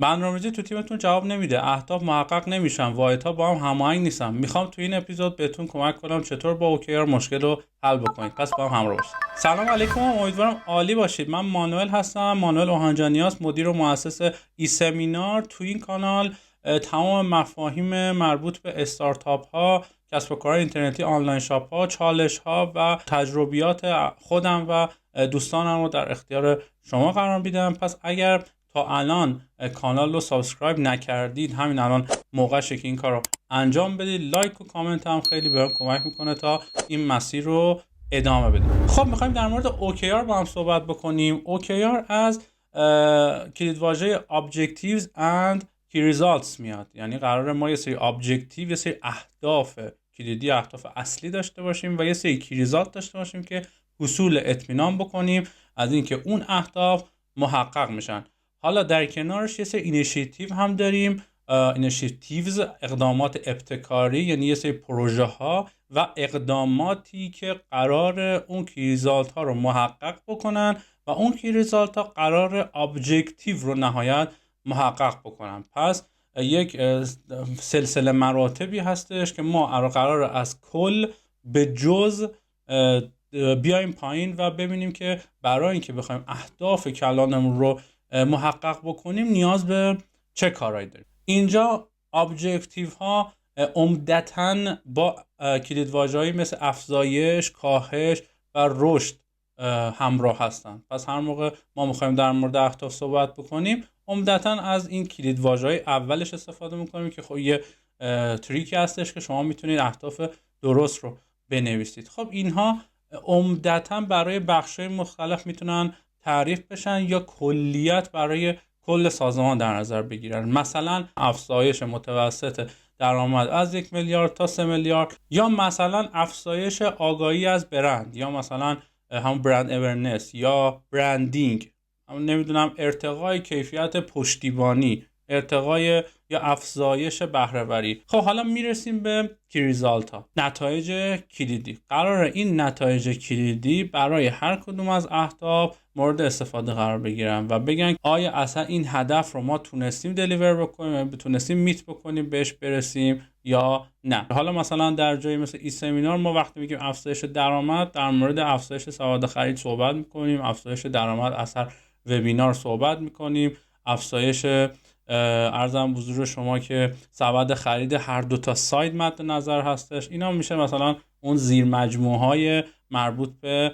برنامه‌ریزی تو تیمتون جواب نمیده، اهداف محقق نمیشن، واحدها با هم هماهنگ نیستن. میخوام تو این اپیزود بهتون کمک کنم چطور با OKR مشکل رو حل بکنید. پس با هم همراه باشید. سلام علیکم، امیدوارم عالی باشید. من مانوئل هستم، مانوئل اوهانجانیاس، مدیر و مؤسس ای سمینار. تو این کانال تمام مفاهیم مربوط به استارتاپ ها، کسب و کار اینترنتی، آنلاین شاپ ها، چالش ها و تجربیات خودم و دوستانم رو در اختیار شما قرار میدم. پس اگر تا الان کانال رو سابسکرایب نکردید، همین الان موقعشه که این کار رو انجام بدید. لایک و کامنت هم خیلی بهم کمک میکنه تا این مسیر رو ادامه بدیم. خب میخوایم در مورد OKR با هم صحبت بکنیم. OKR از کلیدواژه Objectives and Key Results میاد، یعنی قراره ما یه سری ابجکتیو، یه سری اهداف کلیدی، اهداف اصلی داشته باشیم و یه سری کی ریزالت داشته باشیم که حصول اطمینان بکنیم از اینکه اون اهداف محقق میشن. حالا در کنارش یه سری اینیشیتیو هم داریم. اینیشیتیوز، اقدامات ابتکاری، یعنی یه سری پروژه ها و اقداماتی که قرار اون کی ریزالت ها رو محقق بکنن و اون کی ریزالت ها قرار ابجکتیو رو نهایت محقق بکنن. پس یک سلسله مراتبی هستش که ما قرار از کل به جز بیایم پایین و ببینیم که برای اینکه بخوایم اهداف کلانمون رو محقق بکنیم نیاز به چه کارهایی داریم. اینجا ابجکتیو ها عمدتاً با کلیدواژه‌هایی مثل افزایش، کاهش و رشد همراه هستن. پس هر موقع ما میخوایم در مورد اهداف صحبت بکنیم، عمدتاً از این کلیدواژه‌های اولش استفاده میکنیم که خب یه تریکی هستش که شما میتونید اهداف درست رو بنویسید. خب اینها عمدتاً برای بخش‌های مختلف میتونن تعریف بشن یا کلیت برای کل سازمان در نظر بگیرن. مثلا افزایش متوسط درآمد از 1 میلیارد تا 3 میلیارد، یا مثلا افزایش آگاهی از برند، یا مثلا هم برند اورننس یا برندینگ، هم نمیدونم ارتقای کیفیت پشتیبانی، ارتقای یا افزایش بهره وری. خب حالا میرسیم به کی ریزالت ها، نتایج کلیدی. قراره این نتایج کلیدی برای هر کدوم از اهداف مورد استفاده قرار بگیرن و بگن آیا اصلا این هدف رو ما تونستیم دلیور بکنیم، تونستیم میت بکنیم، بهش برسیم یا نه. حالا مثلا در جایی مثل ای سمینار ما وقتی میگیم افزایش درآمد، در مورد افزایش سواد خرید صحبت میکنیم، افزایش درآمد از هر وبینار صحبت میکنیم، افزایش ارزم حضور شما که سبد خرید هر دو تا سایت مد نظر هستش. اینا میشه مثلا اون زیر مجموعه های مربوط به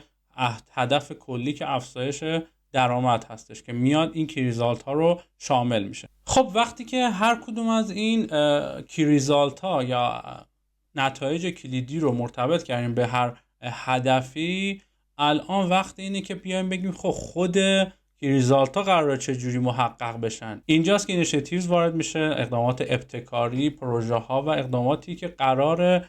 هدف کلی که افزایش درآمد هستش که میاد این کی ریزالت ها رو شامل میشه. خب وقتی که هر کدوم از این کی ریزالت ها یا نتایج کلیدی رو مرتبط کردیم به هر هدفی، الان وقت اینه که بیایم بگیم خب خود کی ریزالت ها قراره چه جوری محقق بشن. اینجاست که اینیشیتیوز وارد میشه، اقدامات ابتکاری، پروژه ها و اقداماتی که قراره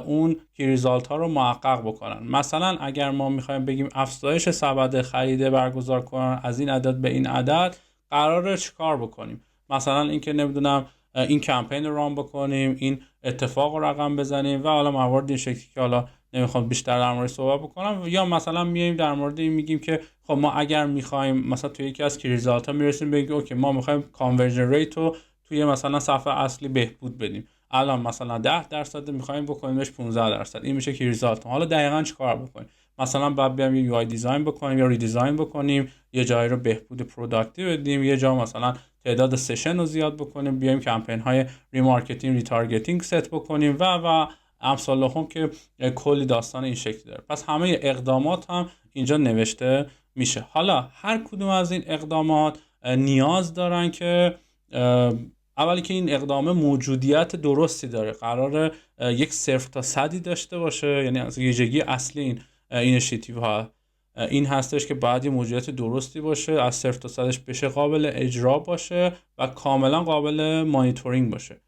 اون کی ریزالت ها رو محقق بکنن. مثلا اگر ما میخوایم بگیم افزایش سبد خرید برگزار کنن از این عدد به این عدد، قراره چیکار بکنیم؟ مثلا اینکه نمیدونم این کمپین رو ران بکنیم، این اتفاق رو رقم بزنیم و حالا موارد این شکلی که حالا نمیخوام بیشتر در مورد صحبت بکنم. یا مثلا میایم در مورد این میگیم که خب ما اگر میخوایم مثلا توی یکی از کی ریزالت ها میرسیم بگیم اوکی ما میخوایم کانورژن ریت رو توی مثلا صفحه اصلی بهبود بدیم، الان مثلا 10% میخوایم بکنیمش 15%، این میشه کی ریزالت. حالا دقیقاً چیکار بکنیم؟ مثلا بعد بیایم یه یو آی دیزاین بکنیم یا ریدیزاین بکنیم، یه جایی رو بهبود پروداکتی بدیم، یه جا مثلا تعداد سشن رو زیاد بکنیم، بیایم کمپین های ریمارکتینگ، ریتارگتینگ ست بکنیم و امثال هم که کلی داستان این شکلی داره. پس همه اقدامات هم اینجا نوشته میشه. حالا هر کدوم از این اقدامات نیاز دارن که اولی که این اقدام موجودیت درستی داره، قراره یک 0 تا 100 داشته باشه. یعنی از ویژگی اصلی این اینیشیتیو ها این هستش که باید یه موجودیت درستی باشه، از 0 تا 100 بشه قابل اجرا باشه و کاملا قابل مانیتورینگ باشه.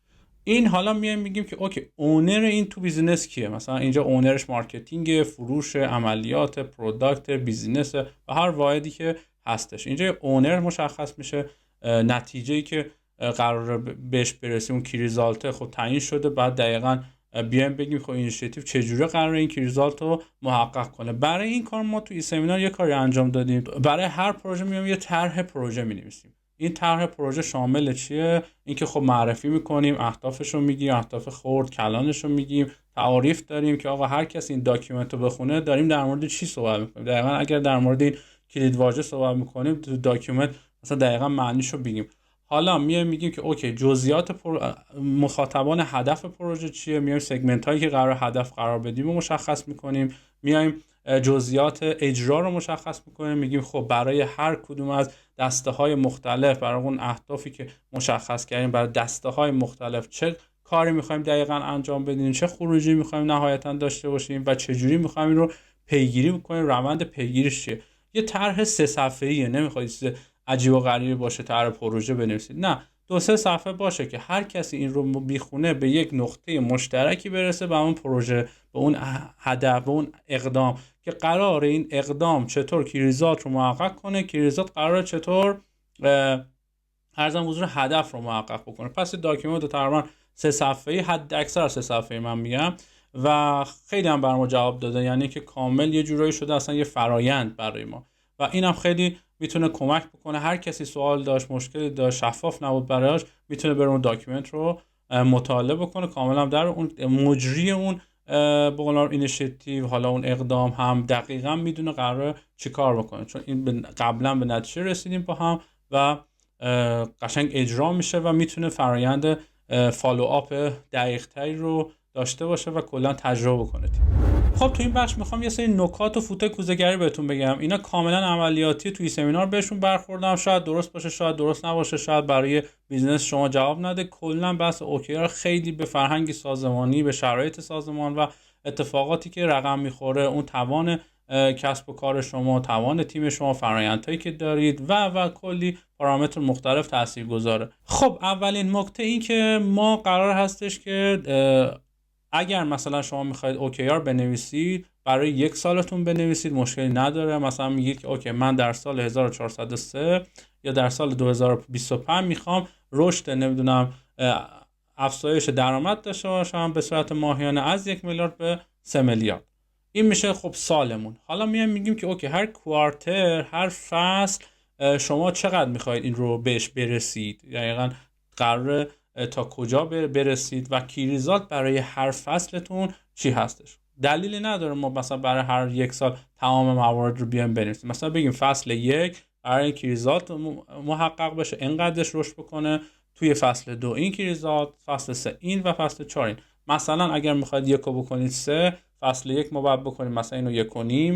این حالا میایم میگیم که اوکی اونر این تو بیزینس کیه؟ مثلا اینجا اونرش مارکتینگ، فروش، عملیات، پروداکت، بیزینس و هر واحدی که هستش. اینجا اونر مشخص میشه، نتیجه‌ای که قراره بهش برسیم اون کی ریزالت خب تعیین شده. بعد دقیقاً بیایم بگیم خب اینیشیتیو چجوری قراره این کی ریزالت رو محقق کنه. برای این کار ما تو این سمینار یه کاری انجام دادیم. برای هر پروژه میایم یه طرح پروژه می‌نویسیم. این طرح پروژه شامل چیه؟ اینکه خب معرفی میکنیم، اهدافش رو میگیم، اهداف خرد کلانش رو میگیم، تعاریف داریم که آقا هر کسی این داکیومنت رو بخونه داریم در مورد چی صحبت میکنیم. دقیقاً اگر در مورد این کلید واژه صحبت میکنیم تو داکیومنت مثلا دقیقاً معنیشو بگیم. حالا میگیم که اوکی جزئیات مخاطبان هدف پروژه چیه، میایم سگمنت هایی که قرار هدف قرار بدیم رو مشخص میکنیم، میایم جزئیات اجرا رو مشخص میکنیم، میگیم خب برای هر کدوم از دسته های مختلف، برای اون اهدافی که مشخص کردیم برای دسته های مختلف چه کاری میخوایم دقیقاً انجام بدیم، چه خروجی میخوایم نهایتاً داشته باشیم و چه جوری میخوایم این رو پیگیری کنیم، روند پیگیریش چیه. یه طرح 3 صفحه‌ایه، نمیخواد چیز عجیب و غریبی باشه طرح پروژه بنویسید، نه 2-3 صفحه باشه که هر کسی این رو بیخونه به یک نقطه مشترکی برسه، به اون پروژه، به اون هدف، به اون اقدام که قراره این اقدام چطور کیریزات رو محقق کنه، کیریزات قراره چطور ارزم حضور هدف رو محقق بکنه. پس داکیومنت تقریبا 3 صفحه‌ای، حد اکثر 3 صفحه‌ای من میگم و خیلی هم برام جواب داده، یعنی که کامل یه جورایی شده اصلا یه فرایند برای ما و اینم خیلی میتونه کمک بکنه. هر کسی سوال داشت، مشکلی داشت، شفاف نبود براش، میتونه بره اون داکیومنت رو مطالعه بکنه، کاملا در اون مجری اون به قول اینیشیتیو، حالا اون اقدام هم دقیقاً میدونه قراره چیکار بکنه، چون این قبلا به نتیجه رسیدیم با هم و قشنگ اجرا میشه و میتونه فرایند فالو آپ دقیق تری رو داشته باشه و کلا تجربه کنه. خب تو این بخش میخوام یه سری نکات و فوت کوزه‌گری بهتون بگم. اینا کاملا عملیاتی، توی سمینار بهشون برخوردم، شاید درست باشه شاید درست نباشه، شاید برای بیزنس شما جواب نده. کلا بحث OKR خیلی به فرهنگ سازمانی، به شرایط سازمان و اتفاقاتی که رقم میخوره، اون توان کسب و کار شما، توان تیم شما، فرآیندهایی که دارید و کلی پارامتر مختلف تاثیرگذاره. خب اولین نکته این که ما قرار هستش که اگر مثلا شما میخواید OKR بنویسید، برای 1 سالتون بنویسید، مشکلی نداره. مثلا میگید که اوکی من در سال 1403 یا در سال 2025 میخوام رشد نمیدونم افزایش درآمد داشته باشم به صورت ماهیانه از 1 میلیارد به 3 میلیارد. این میشه خب سالمون. حالا میگیم که اوکی هر کوارتر، هر فصل شما چقدر میخواید این رو بهش برسید، دقیقاً قراره تا کجا برسید و کیریزات برای هر فصلتون چی هستش. دلیلی نداره ما مثلا برای هر 1 سال تمام موارد رو بیایم بنویسیم. مثلا بگیم فصل 1 برای کیریزات محقق بشه اینقدرش رشد بکنه، توی فصل 2 این کیریزات، فصل 3 این و فصل 4 این. مثلا اگر میخواید 1 رو بکنید 3، فصل 1 ما باید بکنیم مثلا اینو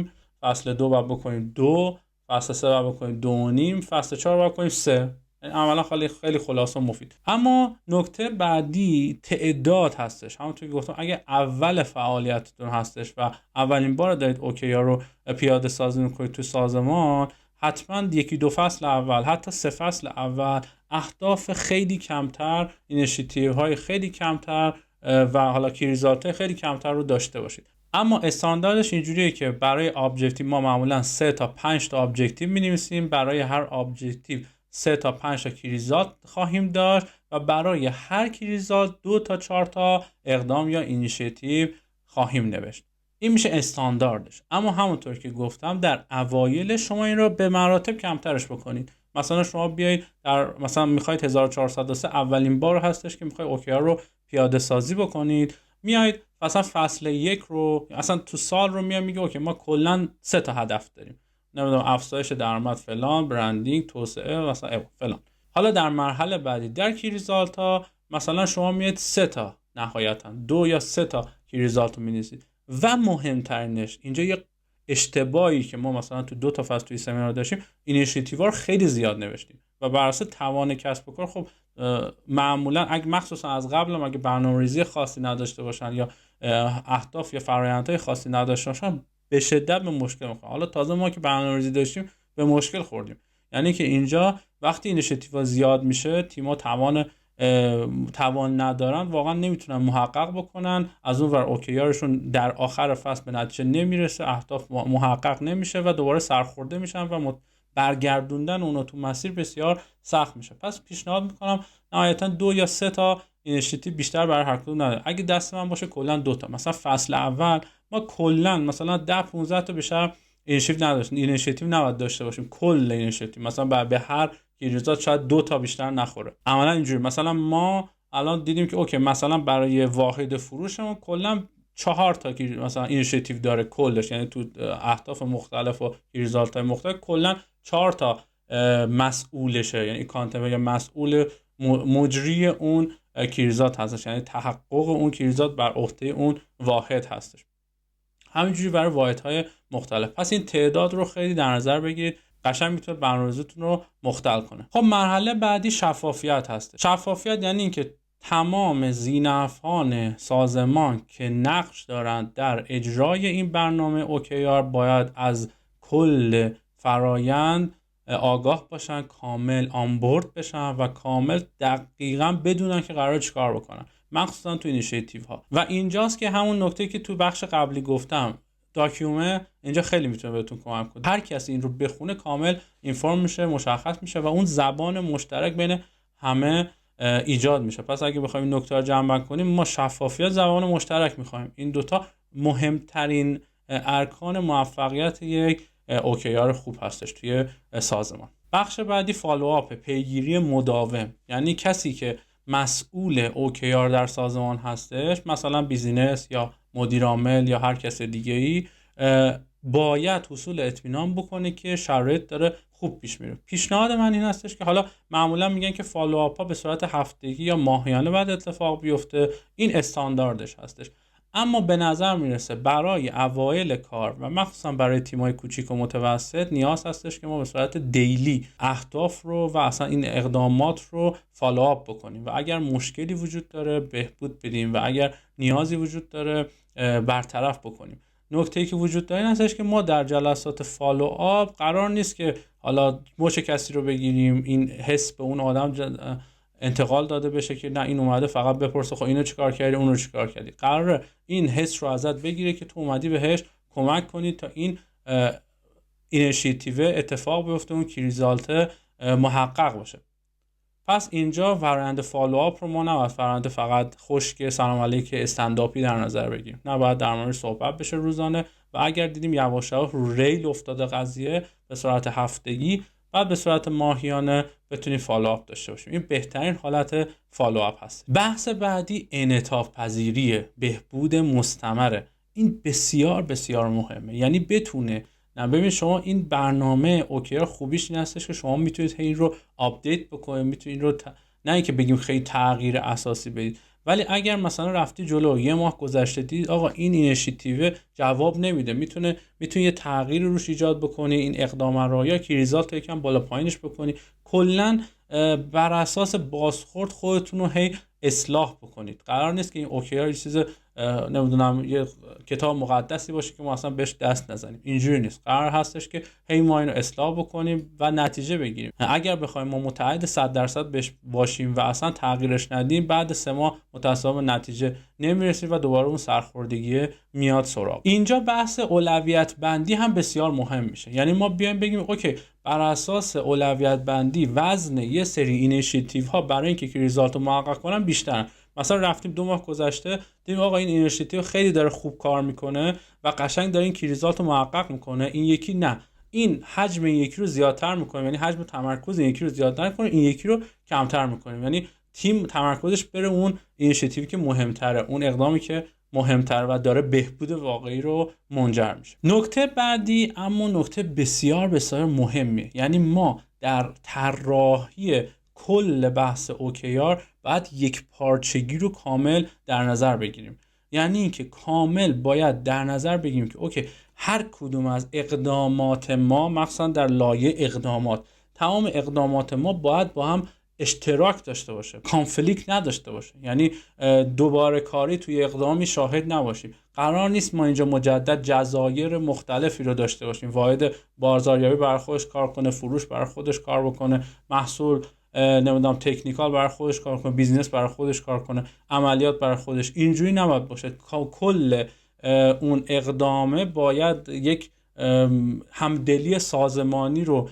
1.5، فصل 2 باید بکنیم 2، فصل 3 باید بکنیم 2.5، فصل 4 باید بکنیم 3. عملا خیلی خلاصه و مفید. اما نکته بعدی تعداد هستش. همونطور که گفتم اگه اول فعالیتتون هستش و اولین بار دارید OKR رو پیاده سازی میکنید تو سازمان، حتما 1-2 فصل اول، حتی 3 فصل اول اهداف خیلی کمتر، اینیشیتیو های خیلی کمتر و حالا کیریزات خیلی کمتر رو داشته باشید. اما استانداردش اینجوریه که برای ابجکتیو ما معمولا 3 تا 5 تا ابجکتیو می‌نویسیم، برای هر ابجکتیو 3 تا 5 تا کیریزات خواهیم داشت و برای هر کیریزات 2 تا 4 تا اقدام یا اینیشیتیو خواهیم نوشت. این میشه استانداردش. اما همونطور که گفتم در اوایل شما این رو به مراتب کمترش بکنید. مثلا شما بیایید در مثلا میخواید 1403 اولین بار هستش که میخواید OKR رو پیاده سازی بکنید، میایید مثلا فصل 1 رو اصلا تو سال رو میگه اوکی ما کلا 3 تا هدف داریم، نمیدونم افزایش درآمد فلان، برندینگ، توسعه مثلا فلان. حالا در مرحله بعدی در کی ریزالت ها مثلا شما میاد 3 تا، نهایتا 2 یا 3 تا کی ریزالت رو می‌نویسید. و مهمترینش اینجا یه اشتباهی که ما مثلا تو 2 تا فصل توی سمینار داشتیم، اینیشیتیو رو خیلی زیاد نوشتیم و بر اساس توان کسب و کار خب معمولا اگه مخصوصا از قبل اگه برنامه‌ریزی خاصی نداشته باشن یا اهداف یا فرآیندهای خاصی نداشته باشن به شدت به مشکل میخورن. حالا تازه ما که برنامه‌ریزی داشتیم به مشکل خوردیم. یعنی که اینجا وقتی اینیشیتیو زیاد میشه، تیم‌ها توان ندارن، واقعا نمیتونن محقق بکنن، از اون ور اوکیارشون در آخر فصل به نتیجه نمیرسه، اهداف محقق نمیشه و دوباره سرخورده میشن و برگردوندن اونو تو مسیر بسیار سخت میشه. پس پیشنهاد میکنم نهایتا 2 یا 3 تا اینیشیتیو بیشتر برای هر کدوم نداره. اگه دست من باشه کلا 2 تا. مثلا فصل اول ما کلا مثلا 10-15 تا بیشتر اینیشیتیو نباید داشته باشیم، کل اینیشیتیو مثلا به هر کیریزات شاید 2 تا بیشتر نخوره. عملا اینجوری مثلا ما الان دیدیم که اوکی مثلا برای واحد فروشمون کلا 4 تا مثلا اینیشیتیو داره کلش، یعنی تو اهداف مختلف و ریزالت های مختلف کلا 4 تا مسئولشه، یعنی کانتبل یا مسئول مجری اون کیریزات هستش، یعنی تحقق اون کیریزات بر عهده اون واحد هستش. همینجوری برای واحدهای مختلف. پس این تعداد رو خیلی در نظر بگیرید، قشنگ میتونه برنامه‌ریزیتون رو مختل کنه. خب مرحله بعدی شفافیت هست. شفافیت یعنی اینکه تمام ذی‌نفعان سازمان که نقش دارند در اجرای این برنامه OKR باید از کل فرایند آگاه باشن، کامل آنبورد بشن و کامل دقیقاً بدونن که قراره چیکار بکنن، مخصوصا تو اینیشیتیو ها. و اینجاست که همون نکته که تو بخش قبلی گفتم، داکیومه اینجا خیلی میتونه بهتون کمک کنه. هر کسی این رو بخونه کامل اینفورم میشه، مشخص میشه و اون زبان مشترک بین همه ایجاد میشه. پس اگه بخوایم این نکته رو جمع کنیم، ما شفافیت، زبان مشترک میخوایم. این دوتا مهمترین ارکان موفقیت یک OKR خوب هستش توی سازمان. بخش بعدی فالوآپ، پیگیری مداوم. یعنی کسی که مسئول OKR در سازمان هستش، مثلا بیزینس یا مدیر عامل یا هر کس دیگه‌ای، باید حصول اطمینان بکنه که شرایط داره خوب پیش میره. پیشنهاد من این هستش که حالا معمولا میگن که فالوآپ ها به صورت هفتگی یا ماهیانه بعد اتفاق بیفته، این استانداردش هستش. اما به نظر میرسه برای اوایل کار و مخصوصا برای تیم‌های کوچیک و متوسط نیاز هستش که ما به صورت دیلی اهداف رو و اصلا این اقدامات رو فالوآپ بکنیم و اگر مشکلی وجود داره بهبود بدیم و اگر نیازی وجود داره برطرف بکنیم. نکته‌ای که وجود داره این هستش که ما در جلسات فالوآپ قرار نیست که حالا مچ کسی رو بگیریم، این حس به اون آدم انتقال داده بشه که نه این اومده فقط بپرسه خب اینو چیکار کردی اون رو چیکار کردی. قراره این حس رو ازت بگیره که تو اومدی بهش کمک کنی تا این اینیشیتیو اتفاق بیفته، اون کی ریزالت محقق باشه. پس اینجا فرآیند فالوآپ رو ما نباید فرآیند فقط خشک سلام علیک استنداپی در نظر بگیریم، نباید در موردش صحبت بشه روزانه و اگر دیدیم یواش یواش رو ریل افتاده قضیه به صورت هفتگی بعد به صورت ماهیانه بتونیم فالوآپ داشته باشیم. این بهترین حالت فالوآپ هست. بحث بعدی انعطاف پذیریه، بهبود مستمره. این بسیار بسیار مهمه، یعنی بتونه ببین شما این برنامه OKR خوبیش این هستش که شما میتونید این رو آپدیت بکنید، میتونید این رو نه اینکه بگیم خیلی تغییر اساسی بدید، ولی اگر مثلا رفتی جلو یه ماه گذشته دید آقا این اینیشیتیو جواب نمیده، میتونه یه تغییر روش ایجاد بکنی، این اقدام رو یا کی ریزالت یکم بالا پایینش بکنی، کلا بر اساس بازخورد خودتون رو هی اصلاح بکنید. قرار نیست که این OKR یه چیز نمیدونم یه کتاب مقدسی باشه که ما اصلا بهش دست نزنیم، اینجوری نیست. قرار هستش که هی ما اینو اصلاح بکنیم و نتیجه بگیریم. اگر بخوایم ما متعهد 100% بهش باشیم و اصلا تغییرش ندیم، بعد 3 ماه متأسفانه نتیجه نمیرسیم و دوباره اون سرخوردگی میاد سراغ. اینجا بحث اولویت بندی هم بسیار مهم میشه. یعنی ما بیایم بگیم اوکی بر اساس اولویت بندی وزن یه سری اینیشیتیو ها برای اینکه کی ریزالت رو محقق کنن بیشترن. مثلا رفتیم 2 ماه گذشته دیدیم آقا این اینیشیتیو خیلی داره خوب کار میکنه و قشنگ داره این کی ریزالت رو محقق میکنه، این یکی نه، این حجم این یکی رو زیادتر میکنه، یعنی حجم تمرکز این یکی رو زیادتر میکنه، این یکی رو کمتر میکنه، یعنی تیم تمرکزش بره اون اینیشیتیوی که مهمتره، اون اقدامی که مهمتر و داره بهبود واقعی رو منجر میشه. نکته بعدی اما نکته بسیار بسیار مهمه، یعنی ما در طراحی کل بحث OKR باید یک پارچگی رو کامل در نظر بگیریم. یعنی اینکه کامل باید در نظر بگیریم که اوکی هر کدوم از اقدامات ما، مخصوصا در لایه اقدامات، تمام اقدامات ما باید با هم اشتراک داشته باشه، کانفلیکت نداشته باشه، یعنی دوباره کاری توی اقدامی شاهد نباشیم. قرار نیست ما اینجا مجدد جزایر مختلفی رو داشته باشیم، واحد بازاریابی برای خودش کار کنه، فروش برای خودش کار بکنه، محصول نمیدونم تکنیکال برای خودش کار کنه، بیزینس برای خودش کار کنه، عملیات برای خودش. اینجوری نباید باشه. کل اون اقدامه باید یک همدلی سازمانی رو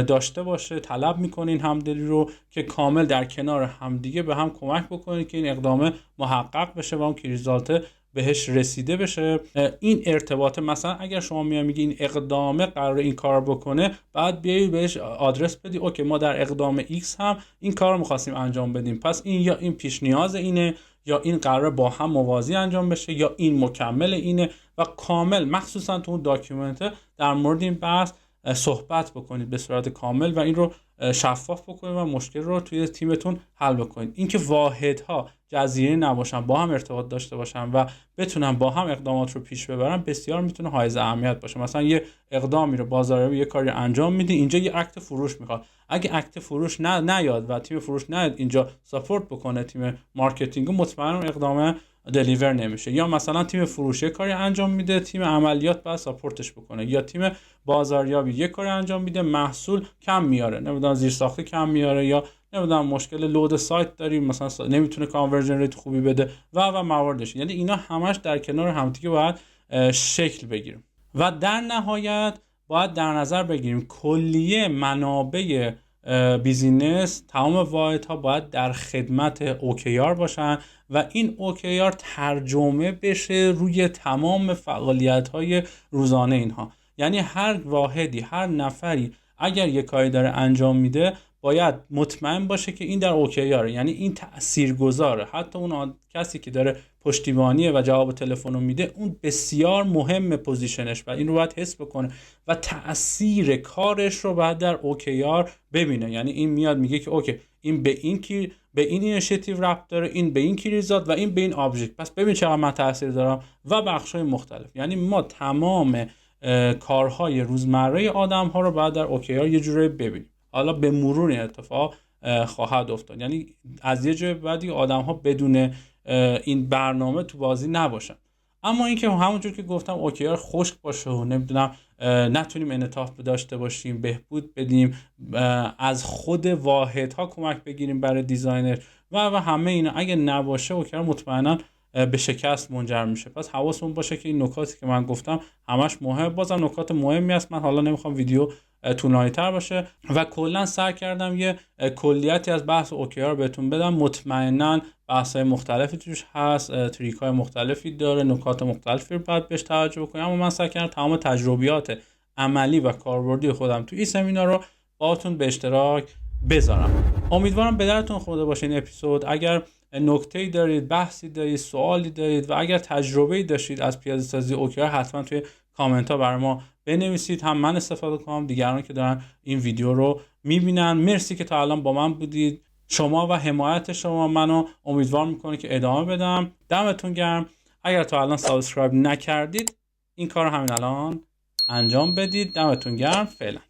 داشته باشه. طلب میکنین همدلی رو که کامل در کنار همدیگه به هم کمک بکنید که این اقدام محقق بشه و اون کی ریزالت بهش رسیده بشه. این ارتباط، مثلا اگر شما میگی این اقدامه قرار این کار بکنه، بعد بیایی بهش آدرس بدی اوکی ما در اقدام X هم این کار رو می‌خواستیم انجام بدیم، پس این یا این پیش نیاز اینه، یا این قرار با هم موازی انجام بشه، یا این مکمل اینه، و کامل مخصوصا تو اون داکیومنت در مورد این بحث صحبت بکنید به صورت کامل و این رو شفاف بکنید و مشکل رو توی تیمتون حل بکنید. اینکه واحدها جزیره نباشن، با هم ارتباط داشته باشن و بتونن با هم اقدامات رو پیش ببرن بسیار میتونه حائز اهمیت باشه. مثلا یه اقدامی رو بازاریابی یه کاری انجام میدی، اینجا یه اکت فروش میخواد، اگه اکت فروش نیاد و تیم فروش نیاد اینجا ساپورت بکنه تیم مارکتینگ، مطمئنا اقدام دلیور نمیشه. یا مثلا تیم فروش کاری انجام میده، تیم عملیات باید ساپورتش بکنه، یا تیم بازاریابی یک کاری انجام میده محصول کم میاره، نمیدونم زیرساختی کم میاره، یا نمیدونم مشکل لود سایت داریم مثلا نمیتونه کانورژن ریت خوبی بده و مواردش. یعنی اینا همش در کنار همدیگه باید شکل بگیریم و در نهایت باید در نظر بگیریم کلیه منابع بیزینس، تمام واحدها باید در خدمت OKR باشن و این OKR ترجمه بشه روی تمام فعالیت‌های روزانه اینها. یعنی هر واحدی، هر نفری اگر یک کاری داره انجام میده باید مطمئن باشه که این در OKR، یعنی این تاثیرگذاره. حتی اون کسی که داره پشتیبانیه و جواب تلفن رو میده، اون بسیار مهمه پوزیشنش و این رو باید حس بکنه و تأثیر کارش رو باید در OKR ببینه. یعنی این میاد میگه که اوکی این به این کی، به این اینیشیتیو ربط داره، این به این کی ریزالت و این به این آبجکت، پس ببین چقدر من تاثیر دارم و بخش‌های مختلف. یعنی ما تمام کارهای روزمره آدم‌ها رو باید در OKR یه جوری ببینیم. حالا به مرور این اتفاق خواهد افتاد، یعنی از یه جای بعدی آدم‌ها بدون این برنامه تو بازی نباشن. اما اینکه همونجور که گفتم OKR خشک باشه و نمیدونم نتونیم انعطاف داشته باشیم، بهبود بدیم، از خود واحدها کمک بگیریم برای دیزاینر و همه اینا اگه نباشه OKR مطمئنا به شکست منجر میشه. پس حواسمون باشه که این نکاتی که من گفتم همش مهم، بازم نکات مهمی است. من حالا نمیخوام ویدیو طولانی‌تر باشه و کلا سعی کردم یه کلیتی از بحث OKR بهتون بدم. مطمئنا بحث‌های مختلفی توش هست، تریک‌های مختلفی داره، نکات مختلفی رو باید بهش توجه کنیم، اما من سعی کردم تمام تجربیات عملی و کاربردی خودم تو این سمینار رو باهاتون به اشتراک بذارم. امیدوارم به درتون خورده باشه این اپیزود. اگر نکته‌ای دارید، بحثی دارید، سوالی دارید و اگر تجربه‌ای داشتید از پیاده‌سازی OKR حتما توی کامنت‌ها برای ما بنویسید، هم من استفاده کنم، دیگران که دارن این ویدیو رو می‌بینن. مرسی که تا الان با من بودید. شما و حمایت شما منو امیدوار می‌کنه که ادامه بدم. دمتون گرم. اگر تا الان سابسکرایب نکردید این کارو همین الان انجام بدید. دمتون گرم. فعلا